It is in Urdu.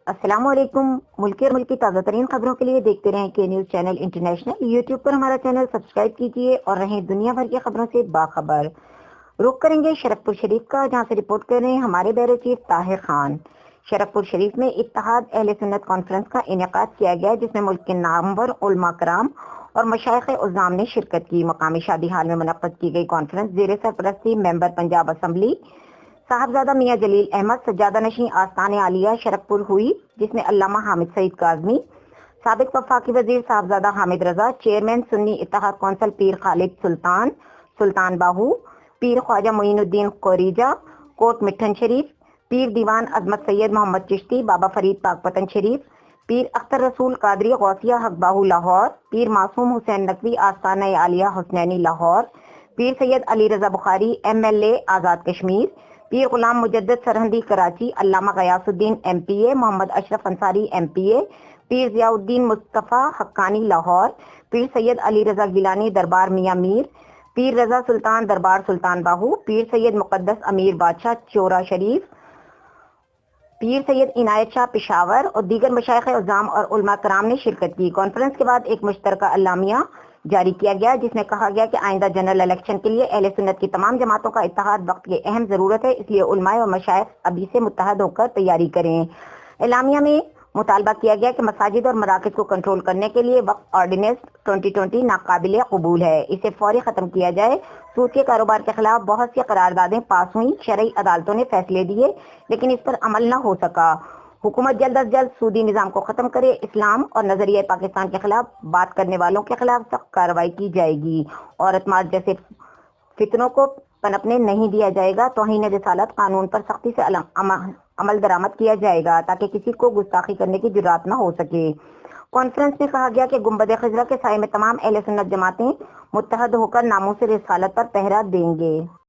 السلام علیکم۔ ملکی اور ملکی تازہ ترین خبروں کے لیے دیکھتے رہیں کے نیوز چینل انٹرنیشنل۔ یوٹیوب پر ہمارا چینل سبسکرائب کیجیے اور رہیں دنیا بھر کی خبروں سے باخبر۔ رخ کریں گے شرف پور شریف کا، جہاں سے رپورٹ کر رہے ہیں ہمارے بیورو چیف طاہر خان۔ شرف پور شریف میں اتحاد اہل سنت کانفرنس کا انعقاد کیا گیا، جس میں ملک کے نامور علماء کرام اور مشائخ عظام نے شرکت کی۔ مقامی شادی ہال میں منعقد کی گئی کانفرنس زیر سرپرستی ممبر پنجاب اسمبلی صاحبزادہ میاں جلیل احمد سجادہ نشین آستان عالیہ شرف پور ہوئی، جس میں علامہ حامد سعید کاظمی، سابق وفاقی وزیر صاحبزادہ حامد رضا، چیئرمین سنی اتحاد کونسل پیر خالد سلطان باہو، پیر خواجہ معین الدین قوریجہ کوٹ مٹھن شریف، پیر دیوان عظمت سید محمد چشتی بابا فرید پاک پتن شریف، پیر اختر رسول قادری غوثیہ حق باہو لاہور، پیر معصوم حسین نقوی آستانہ عالیہ حسنینی لاہور، پیر سید علی رضا بخاری MLA آزاد کشمیر، پیر غلام مجدد سرہندی کراچی، علامہ غیاث الدین MPA، محمد اشرف انصاری MPA، پیر ضیاء الدین مصطفیٰ حقانی لاہور، پیر سید علی رضا گیلانی دربار میاں میر، پیر رضا سلطان دربار سلطان باہو، پیر سید مقدس امیر بادشاہ چورا شریف، پیر سید عنایت شاہ پشاور اور دیگر مشائخ عظام اور علماء کرام نے شرکت کی۔ کانفرنس کے بعد ایک مشترکہ اعلامیہ جاری کیا گیا، جس میں کہا گیا کہ آئندہ جنرل الیکشن کے لیے اہل سنت کی تمام جماعتوں کا اتحاد وقت کی اہم ضرورت ہے، اس لیے علماء اور مشائخ ابھی سے متحد ہو کر تیاری کریں۔ اعلامیہ میں مطالبہ کیا گیا کہ مساجد اور مراکز کو کنٹرول کرنے کے لیے وقف آرڈیننس 2020 ناقابل قبول ہے، اسے فوری ختم کیا جائے۔ سود کے کاروبار کے خلاف بہت سی قراردادیں پاس ہوئیں، شرعی عدالتوں نے فیصلے دیے، لیکن اس پر عمل نہ ہو سکا۔ حکومت جلد از جلد سودی نظام کو ختم کرے، اسلام اور نظریہ پاکستان کے خلاف بات کرنے والوں کے خلاف سخت کارروائی کی جائے گی، عورت مارچ جیسے فتنوں کو پنپنے نہیں دیا جائے گا، توہین رسالت قانون پر سختی سے عمل درآمد کیا جائے گا تاکہ کسی کو گستاخی کرنے کی جرات نہ ہو سکے۔ کانفرنس میں کہا گیا کہ گنبد خضرا کے سائے میں تمام اہل سنت جماعتیں متحد ہو کر ناموس رسالت پر پہرا دیں گے۔